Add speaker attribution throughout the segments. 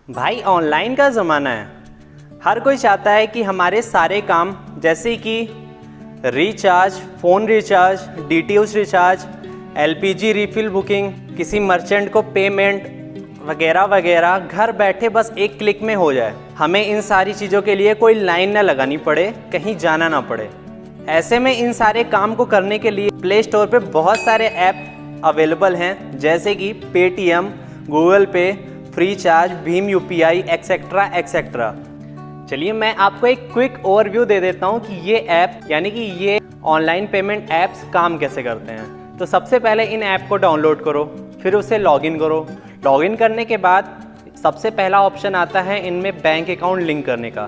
Speaker 1: भाई ऑनलाइन का ज़माना है। हर कोई चाहता है कि हमारे सारे काम जैसे कि recharge, phone recharge, DTH recharge, LPG refill booking, किसी मर्चेंट को पेमेंट वगैरह वगैरह घर बैठे बस एक क्लिक में हो जाए। हमें इन सारी चीज़ों के लिए कोई लाइन ना लगानी पड़े, कहीं जाना ना पड़े। ऐसे में इन सारे काम को करने के लिए प्ले स्टोर पे बहुत सारे ऐप अवेलेबल हैं, जैसे कि पेटीएम, गूगल पे, Freecharge, Bhim UPI etcetera etcetera. चलिए मैं आपको एक क्विक ओवरव्यू दे देता हूँ कि ये ऐप यानी कि ये ऑनलाइन पेमेंट ऐप्स काम कैसे करते हैं। तो सबसे पहले इन ऐप को डाउनलोड करो, फिर उसे लॉगिन करो। लॉगिन करने के बाद सबसे पहला ऑप्शन आता है इनमें बैंक अकाउंट लिंक करने का।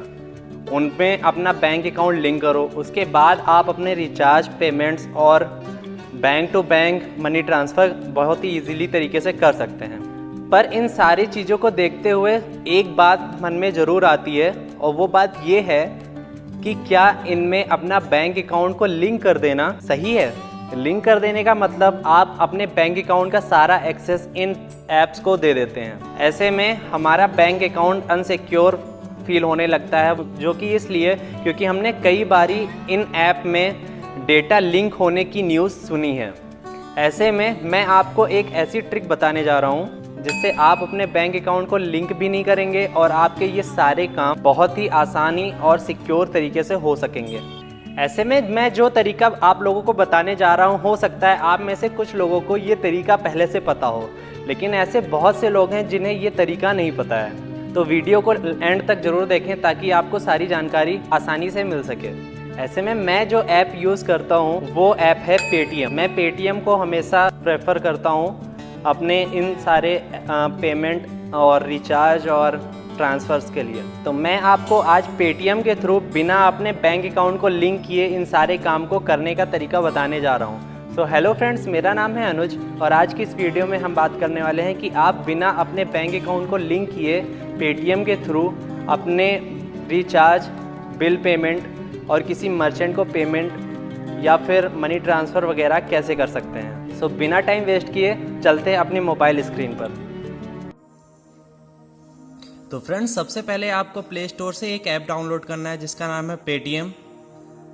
Speaker 1: उनमें अपना बैंक अकाउंट लिंक करो। उसके बाद आप अपने रिचार्ज, पेमेंट्स और bank to bank money transfer बहुत ही ईजीली तरीके से कर सकते हैं। पर इन सारी चीज़ों को देखते हुए एक बात मन में ज़रूर आती है, और वो बात ये है कि क्या इनमें अपना बैंक अकाउंट को लिंक कर देना सही है। लिंक कर देने का मतलब आप अपने बैंक अकाउंट का सारा एक्सेस इन ऐप्स को दे देते हैं। ऐसे में हमारा बैंक अकाउंट अनसिक्योर फील होने लगता है, जो कि इसलिए क्योंकि हमने कई बारी इन ऐप में डेटा लिंक होने की न्यूज़ सुनी है। ऐसे में मैं आपको एक ऐसी ट्रिक बताने जा रहा हूँ जिससे आप अपने बैंक अकाउंट को लिंक भी नहीं करेंगे और आपके ये सारे काम बहुत ही आसानी और सिक्योर तरीके से हो सकेंगे। ऐसे में मैं जो तरीका आप लोगों को बताने जा रहा हूँ, हो सकता है आप में से कुछ लोगों को ये तरीका पहले से पता हो, लेकिन ऐसे बहुत से लोग हैं जिन्हें ये तरीका नहीं पता है। तो वीडियो को एंड तक ज़रूर देखें ताकि आपको सारी जानकारी आसानी से मिल सके। ऐसे में मैं जो ऐप यूज़ करता हूँ वो ऐप है पेटीएम। मैं पेटीएम को हमेशा प्रेफर करता हूँ अपने इन सारे पेमेंट और रिचार्ज और ट्रांसफ़र्स के लिए। तो मैं आपको आज पेटीएम के थ्रू बिना अपने बैंक अकाउंट को लिंक किए इन सारे काम को करने का तरीका बताने जा रहा हूँ। तो हेलो फ्रेंड्स, मेरा नाम है अनुज और आज की इस वीडियो में हम बात करने वाले हैं कि आप बिना अपने बैंक अकाउंट को लिंक किए पेटीएम के थ्रू अपने रिचार्ज, बिल पेमेंट और किसी मर्चेंट को पेमेंट या फिर मनी ट्रांसफ़र वगैरह कैसे कर सकते हैं। सो बिना टाइम वेस्ट किए चलते हैं अपनी मोबाइल स्क्रीन पर।
Speaker 2: तो फ्रेंड्स, सबसे पहले आपको प्ले स्टोर से एक ऐप डाउनलोड करना है जिसका नाम है पेटीएम।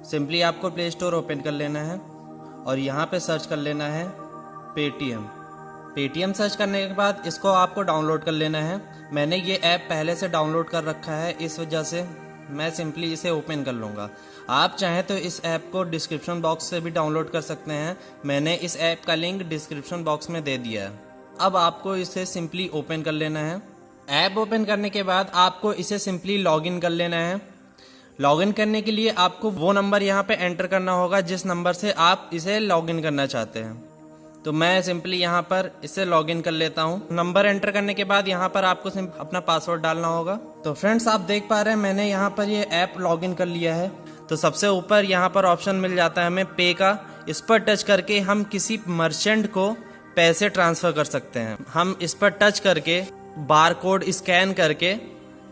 Speaker 2: सिंपली आपको प्ले स्टोर ओपन कर लेना है और यहाँ पे सर्च कर लेना है पेटीएम। पेटीएम सर्च करने के बाद इसको आपको डाउनलोड कर लेना है। मैंने ये ऐप पहले से डाउनलोड कर रखा है, इस वजह से मैं सिंपली इसे ओपन कर लूँगा। आप चाहें तो इस ऐप को डिस्क्रिप्शन बॉक्स से भी डाउनलोड कर सकते हैं। मैंने इस ऐप का लिंक डिस्क्रिप्शन बॉक्स में दे दिया है। अब आपको इसे सिंपली ओपन कर लेना है। ऐप ओपन करने के बाद आपको इसे सिंपली लॉगिन कर लेना है। लॉगिन करने के लिए आपको वो नंबर यहाँ पे एंटर करना होगा जिस नंबर से आप इसे लॉगिन करना चाहते हैं। तो मैं सिंपली यहाँ पर इसे लॉगिन कर लेता हूँ। नंबर एंटर करने के बाद यहाँ पर आपको अपना पासवर्ड डालना होगा। तो फ्रेंड्स, आप देख पा रहे हैं मैंने यहाँ पर ये ऐप लॉगिन कर लिया है। तो सबसे ऊपर यहाँ पर ऑप्शन मिल जाता है हमें पे का। इस पर टच करके हम किसी मर्चेंट को पैसे ट्रांसफ़र कर सकते हैं। हम इस पर टच करके बार कोड स्कैन करके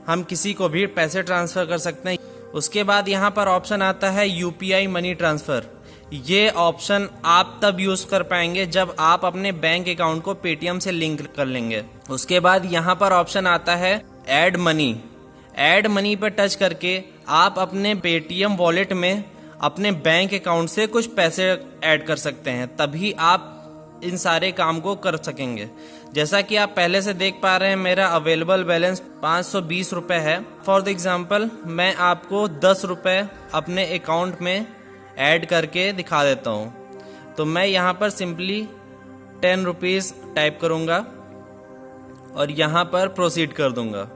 Speaker 2: हम किसी को भी पैसे ट्रांसफ़र कर सकते हैं। उसके बाद यहाँ पर ऑप्शन आता है यूपीआई मनी ट्रांसफ़र। ये ऑप्शन आप तब यूज़ कर पाएंगे जब आप अपने बैंक अकाउंट को पेटीएम से लिंक कर लेंगे। उसके बाद यहाँ पर ऑप्शन आता है ऐड मनी। ऐड मनी पर टच करके आप अपने पेटीएम वॉलेट में अपने बैंक अकाउंट से कुछ पैसे ऐड कर सकते हैं, तभी आप इन सारे काम को कर सकेंगे। जैसा कि आप पहले से देख पा रहे हैं मेरा अवेलेबल बैलेंस 520 रुपये है। फॉर द एग्जाम्पल मैं आपको 10 रुपये अपने अकाउंट में ऐड करके दिखा देता हूँ। तो मैं यहाँ पर सिंपली 10 रुपीज़ टाइप करूँगा और यहाँ पर प्रोसीड कर दूँगा।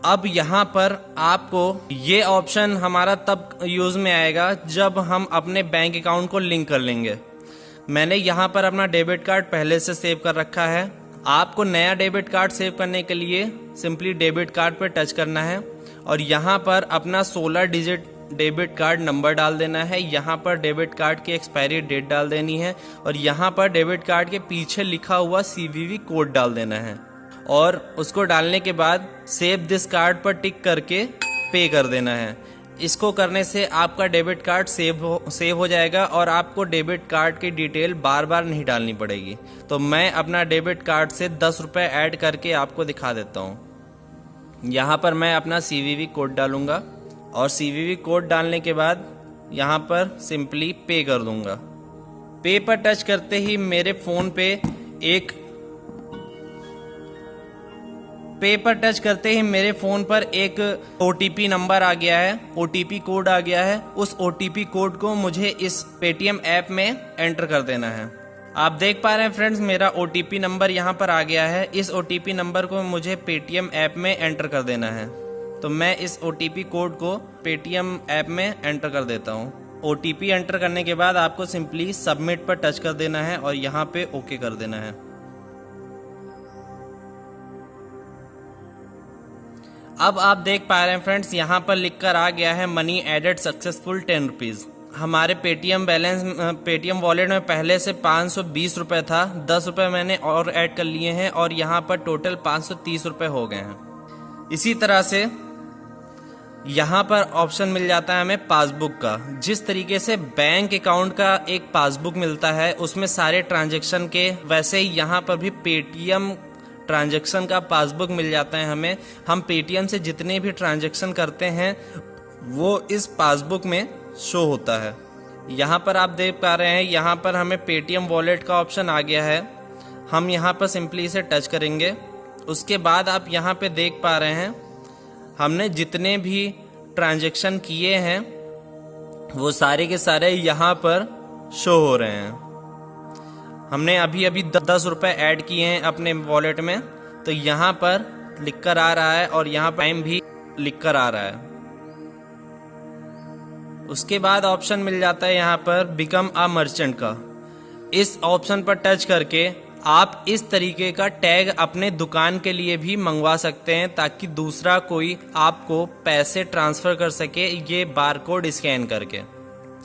Speaker 2: अब यहाँ पर आपको ये ऑप्शन हमारा तब यूज़ में आएगा जब हम अपने बैंक अकाउंट को लिंक कर लेंगे। मैंने यहाँ पर अपना डेबिट कार्ड पहले से सेव कर रखा है। आपको नया डेबिट कार्ड सेव करने के लिए सिंपली डेबिट कार्ड पर टच करना है और यहाँ पर अपना 16 डिजिट डेबिट कार्ड नंबर डाल देना है। यहाँ पर डेबिट कार्ड की एक्सपायरी डेट डाल देनी है और यहाँ पर डेबिट कार्ड के पीछे लिखा हुआ CVV कोड डाल देना है और उसको डालने के बाद सेव दिस कार्ड पर टिक करके पे कर देना है। इसको करने से आपका डेबिट कार्ड सेव हो जाएगा और आपको डेबिट कार्ड की डिटेल बार बार नहीं डालनी पड़ेगी। तो मैं अपना डेबिट कार्ड से 10 रुपये ऐड करके आपको दिखा देता हूँ। यहाँ पर मैं अपना CVV कोड डालूंगा और CVV कोड डालने के बाद यहाँ पर सिंपली पे कर दूंगा। पे पर टच करते ही मेरे फ़ोन पे एक OTP नंबर आ गया है, OTP कोड आ गया है। उस OTP कोड को मुझे इस पेटीएम ऐप में एंटर कर देना है। आप देख पा रहे हैं फ्रेंड्स, मेरा OTP नंबर यहाँ पर आ गया है। इस OTP नंबर को मुझे पेटीएम ऐप में एंटर कर देना है। तो मैं इस OTP कोड को पेटीएम ऐप में एंटर कर देता हूँ। OTP एंटर करने के बाद आपको सिंपली सबमिट पर टच कर देना है और यहाँ पे ओके कर देना है। अब आप देख पा रहे हैं फ्रेंड्स, यहाँ पर लिखकर आ गया है मनी एडेड सक्सेसफुल 10 रुपीज़। हमारे पेटीएम वॉलेट में पहले से 520 रुपये था, 10 रुपये मैंने और ऐड कर लिए हैं और यहाँ पर टोटल 530 रुपये हो गए हैं। इसी तरह से यहाँ पर ऑप्शन मिल जाता है हमें पासबुक का। जिस तरीके से बैंक अकाउंट का एक पासबुक मिलता है उसमें सारे ट्रांजैक्शन के, वैसे ही यहाँ पर भी पेटीएम ट्रांजैक्शन का पासबुक मिल जाता है हमें। हम पेटीएम से जितने भी ट्रांजैक्शन करते हैं वो इस पासबुक में शो होता है। यहाँ पर आप देख पा रहे हैं, यहाँ पर हमें पेटीएम वॉलेट का ऑप्शन आ गया है। हम यहाँ पर सिंपली इसे टच करेंगे। उसके बाद आप यहाँ पे देख पा रहे हैं हमने जितने भी ट्रांजैक्शन किए हैं वो सारे के सारे यहाँ पर शो हो रहे हैं। हमने अभी 10 रुपये ऐड किए हैं अपने वॉलेट में, तो यहाँ पर लिखकर आ रहा है और यहाँ टाइम भी लिखकर आ रहा है। उसके बाद ऑप्शन मिल जाता है यहाँ पर बिकम अ मर्चेंट का। इस ऑप्शन पर टच करके आप इस तरीके का टैग अपने दुकान के लिए भी मंगवा सकते हैं ताकि दूसरा कोई आपको पैसे ट्रांसफ़र कर सके ये बारकोड स्कैन करके।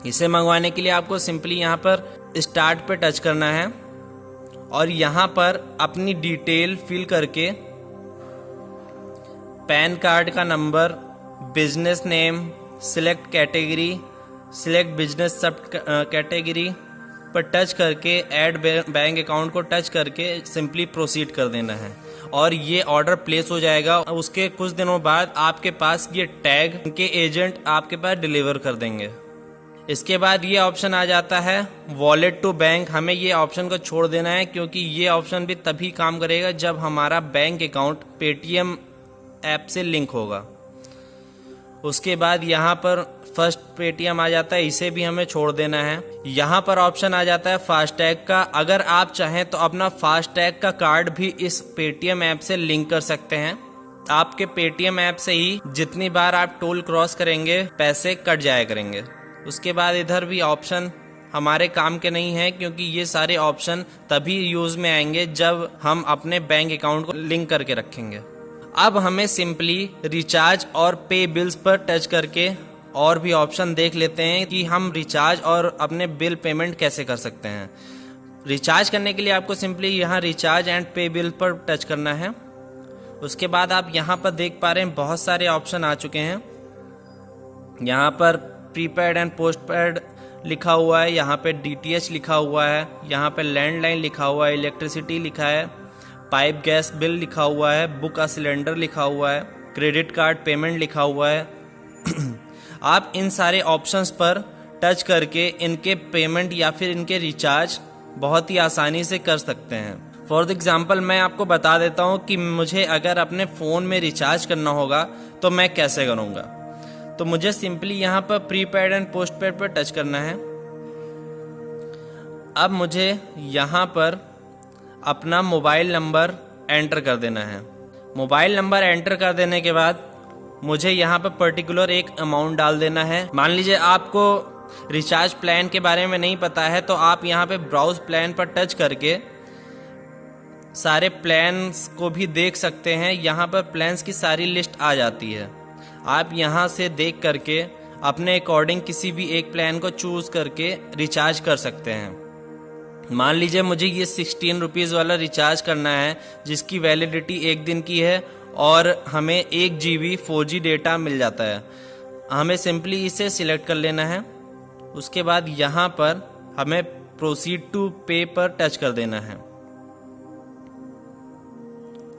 Speaker 2: इसे मंगवाने के लिए आपको सिंपली यहाँ पर स्टार्ट पे टच करना है और यहाँ पर अपनी डिटेल फिल करके पैन कार्ड का number, business name, select category, select business सब कैटेगरी पर टच करके ऐड बैंक अकाउंट को टच करके सिंपली प्रोसीड कर देना है और ये ऑर्डर प्लेस हो जाएगा। उसके कुछ दिनों बाद आपके पास ये टैग के एजेंट आपके पास डिलीवर कर देंगे। इसके बाद ये ऑप्शन आ जाता है वॉलेट टू बैंक। हमें ये ऑप्शन को छोड़ देना है क्योंकि ये ऑप्शन भी तभी काम करेगा जब हमारा बैंक अकाउंट पेटीएम ऐप से लिंक होगा। उसके बाद यहाँ पर फर्स्ट पेटीएम आ जाता है, इसे भी हमें छोड़ देना है। यहाँ पर ऑप्शन आ जाता है फास्टैग का। अगर आप चाहें तो अपना फास्टैग का कार्ड भी इस पेटीएम ऐप से लिंक कर सकते हैं। आपके पेटीएम ऐप से ही जितनी बार आप टोल क्रॉस करेंगे पैसे कट जाया करेंगे। उसके बाद इधर भी ऑप्शन हमारे काम के नहीं है क्योंकि ये सारे ऑप्शन तभी यूज़ में आएंगे जब हम अपने बैंक अकाउंट को लिंक करके रखेंगे। अब हमें सिंपली रिचार्ज और पे बिल्स पर टच करके और भी ऑप्शन देख लेते हैं कि हम रिचार्ज और अपने बिल पेमेंट कैसे कर सकते हैं। रिचार्ज करने के लिए आपको सिंपली यहाँ रिचार्ज एंड पे बिल पर टच करना है। उसके बाद आप यहाँ पर देख पा रहे हैं बहुत सारे ऑप्शन आ चुके हैं। यहाँ पर प्रीपेड एंड पोस्टपेड लिखा हुआ है, यहाँ पे DTH लिखा हुआ है, यहाँ पे लैंडलाइन लिखा हुआ है, इलेक्ट्रिसिटी लिखा है, पाइप गैस बिल लिखा हुआ है, बुक अ सिलेंडर लिखा हुआ है, क्रेडिट कार्ड पेमेंट लिखा हुआ है। आप इन सारे ऑप्शंस पर टच करके इनके पेमेंट या फिर इनके रिचार्ज बहुत ही आसानी से कर सकते हैं। फॉर एग्जांपल मैं आपको बता देता हूँ कि मुझे अगर अपने फ़ोन में रिचार्ज करना होगा तो मैं कैसे करूँगा। तो मुझे सिंपली यहाँ पर प्रीपेड एंड पोस्टपेड पर टच करना है। अब मुझे यहाँ पर अपना मोबाइल नंबर एंटर कर देना है। मोबाइल नंबर एंटर कर देने के बाद मुझे यहाँ पर पर्टिकुलर एक अमाउंट डाल देना है। मान लीजिए आपको रिचार्ज प्लान के बारे में नहीं पता है तो आप यहाँ पे ब्राउज प्लान पर टच करके सारे प्लान्स को भी देख सकते हैं। यहाँ पर प्लान्स की सारी लिस्ट आ जाती है। आप यहाँ से देख करके अपने अकॉर्डिंग किसी भी एक प्लान को चूज़ करके रिचार्ज कर सकते हैं। मान लीजिए मुझे ये 16 रुपीज़ वाला रिचार्ज करना है जिसकी वैलिडिटी 1 दिन की है और हमें 1 GB 4G डेटा मिल जाता है। हमें सिंपली इसे सिलेक्ट कर लेना है। उसके बाद यहाँ पर हमें प्रोसीड टू पे पर टच कर देना है।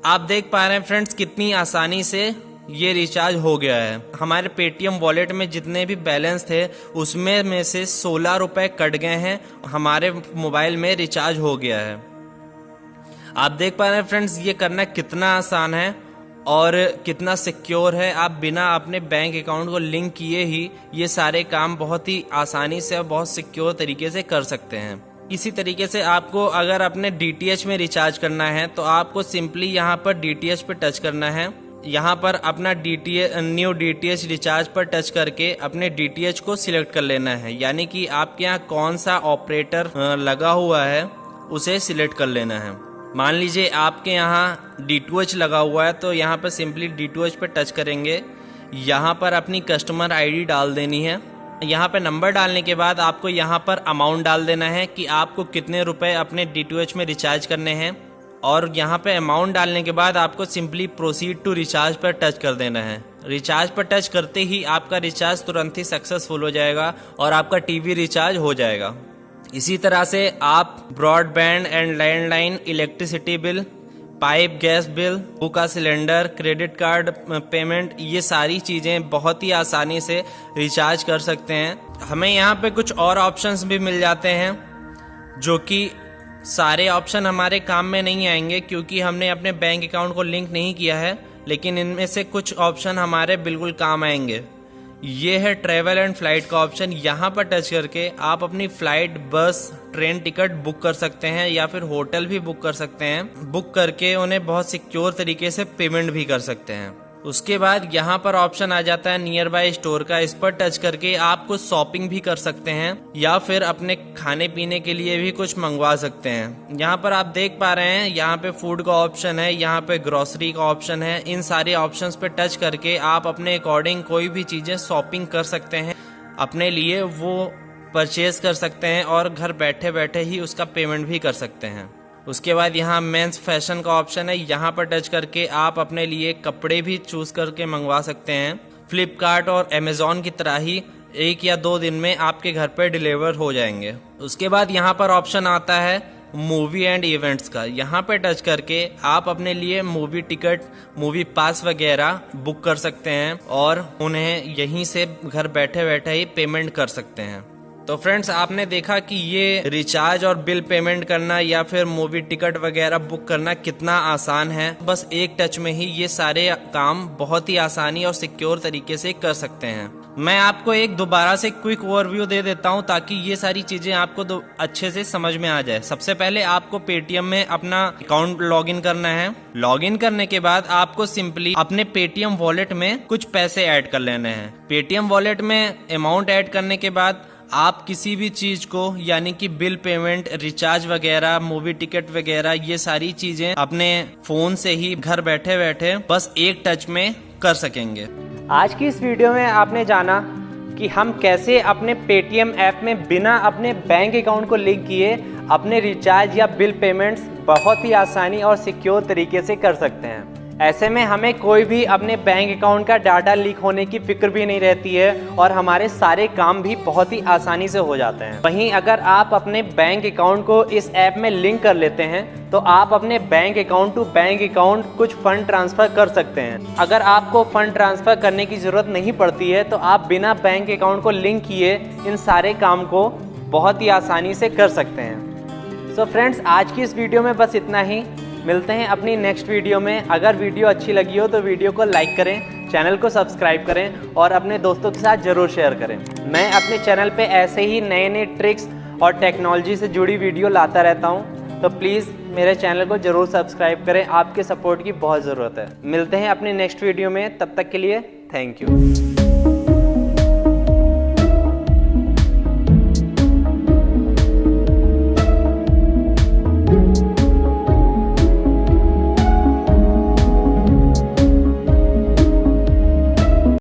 Speaker 2: आप देख पा रहे हैं फ्रेंड्स कितनी आसानी से ये रिचार्ज हो गया है। हमारे पेटीएम वॉलेट में जितने भी बैलेंस थे उसमें से 16 रुपए कट गए हैं, हमारे मोबाइल में रिचार्ज हो गया है। आप देख पा रहे हैं फ्रेंड्स ये करना कितना आसान है और कितना सिक्योर है। आप बिना अपने बैंक अकाउंट को लिंक किए ही ये सारे काम बहुत ही आसानी से और बहुत सिक्योर तरीके से कर सकते हैं। इसी तरीके से आपको अगर अपने DTH में रिचार्ज करना है तो आपको सिंपली यहाँ पर DTH पे टच करना है। यहाँ पर अपना न्यू DTH रिचार्ज पर टच करके अपने DTH को सिलेक्ट कर लेना है, यानी कि आपके यहाँ कौन सा ऑपरेटर लगा हुआ है उसे सिलेक्ट कर लेना है। मान लीजिए आपके यहाँ D2H लगा हुआ है तो यहाँ पर सिंपली D2H पे टच करेंगे। यहाँ पर अपनी कस्टमर ID डाल देनी है। यहाँ पे नंबर डालने के बाद आपको यहाँ पर अमाउंट डाल देना है कि आपको कितने रुपए अपने D2H में रिचार्ज करने हैं, और यहाँ पे अमाउंट डालने के बाद आपको सिंपली प्रोसीड टू रिचार्ज पर टच कर देना है। रिचार्ज पर टच करते ही आपका रिचार्ज तुरंत ही सक्सेसफुल हो जाएगा और आपका टीवी रिचार्ज हो जाएगा। इसी तरह से आप broadband and landline, electricity bill, pipe gas bill, का सिलेंडर, क्रेडिट कार्ड पेमेंट, ये सारी चीज़ें बहुत ही आसानी से रिचार्ज कर सकते हैं। हमें यहाँ पे कुछ और ऑप्शंस भी मिल जाते हैं जो कि सारे ऑप्शन हमारे काम में नहीं आएंगे क्योंकि हमने अपने बैंक अकाउंट को लिंक नहीं किया है, लेकिन इनमें से कुछ ऑप्शन हमारे बिल्कुल काम आएंगे। ये है ट्रैवल एंड फ्लाइट का ऑप्शन। यहाँ पर टच करके आप अपनी फ्लाइट, बस, ट्रेन टिकट बुक कर सकते हैं या फिर होटल भी बुक कर सकते हैं। बुक करके उन्हें बहुत सिक्योर तरीके से पेमेंट भी कर सकते हैं। उसके बाद यहाँ पर ऑप्शन आ जाता है नियर बाय स्टोर का। इस पर टच करके आप कुछ शॉपिंग भी कर सकते हैं या फिर अपने खाने पीने के लिए भी कुछ मंगवा सकते हैं। यहाँ पर आप देख पा रहे हैं यहाँ पे फूड का ऑप्शन है, यहाँ पे ग्रोसरी का ऑप्शन है। इन सारे ऑप्शंस पे टच करके आप अपने अकॉर्डिंग कोई भी चीजें शॉपिंग कर सकते हैं, अपने लिए वो परचेज कर सकते हैं और घर बैठे बैठे ही उसका पेमेंट भी कर सकते हैं। उसके बाद यहाँ मेंस फैशन का ऑप्शन है। यहाँ पर टच करके आप अपने लिए कपड़े भी चूज करके मंगवा सकते हैं। फ्लिपकार्ट और अमेजोन की तरह ही 1 या 2 दिन में आपके घर पर डिलीवर हो जाएंगे। उसके बाद यहाँ पर ऑप्शन आता है मूवी एंड इवेंट्स का। यहाँ पे टच करके आप अपने लिए मूवी टिकट, मूवी पास वगैरह बुक कर सकते हैं और उन्हें यहीं से घर बैठे बैठे ही पेमेंट कर सकते हैं। तो फ्रेंड्स आपने देखा कि ये रिचार्ज और बिल पेमेंट करना या फिर मूवी टिकट वगैरह बुक करना कितना आसान है। बस एक टच में ही ये सारे काम बहुत ही आसानी और सिक्योर तरीके से कर सकते हैं। मैं आपको एक दोबारा से क्विक ओवरव्यू दे देता हूं ताकि ये सारी चीजें आपको अच्छे से समझ में आ जाए। सबसे पहले आपको पेटीएम में अपना अकाउंट लॉगिन करना है। लॉगिन करने के बाद आपको सिंपली अपने पेटीएम वॉलेट में कुछ पैसे ऐड कर लेने हैं। पेटीएम वॉलेट में अमाउंट ऐड करने के बाद आप किसी भी चीज को यानी कि बिल पेमेंट, रिचार्ज वगैरह, मूवी टिकट वगैरह, ये सारी चीजें अपने फोन से ही घर बैठे बैठे बस एक टच में कर सकेंगे।
Speaker 1: आज की इस वीडियो में आपने जाना कि हम कैसे अपने पेटीएम ऐप में बिना अपने बैंक अकाउंट को लिंक किए अपने रिचार्ज या बिल पेमेंट्स बहुत ही आसानी और सिक्योर तरीके से कर सकते हैं। ऐसे में हमें कोई भी अपने बैंक अकाउंट का डाटा लीक होने की फिक्र भी नहीं रहती है और हमारे सारे काम भी बहुत ही आसानी से हो जाते हैं। वहीं अगर आप अपने बैंक अकाउंट को इस ऐप में लिंक कर लेते हैं तो आप अपने bank account to bank account कुछ फंड ट्रांसफ़र कर सकते हैं। अगर आपको फंड ट्रांसफ़र करने की ज़रूरत नहीं पड़ती है तो आप बिना बैंक अकाउंट को लिंक किए इन सारे काम को बहुत ही आसानी से कर सकते हैं। सो फ्रेंड्स आज की इस वीडियो में बस इतना ही। मिलते हैं अपनी नेक्स्ट वीडियो में। अगर वीडियो अच्छी लगी हो तो वीडियो को लाइक करें, चैनल को सब्सक्राइब करें और अपने दोस्तों के साथ ज़रूर शेयर करें। मैं अपने चैनल पे ऐसे ही नए नए ट्रिक्स और टेक्नोलॉजी से जुड़ी वीडियो लाता रहता हूँ, तो प्लीज़ मेरे चैनल को ज़रूर सब्सक्राइब करें। आपके सपोर्ट की बहुत ज़रूरत है। मिलते हैं अपनी नेक्स्ट वीडियो में, तब तक के लिए थैंक यू।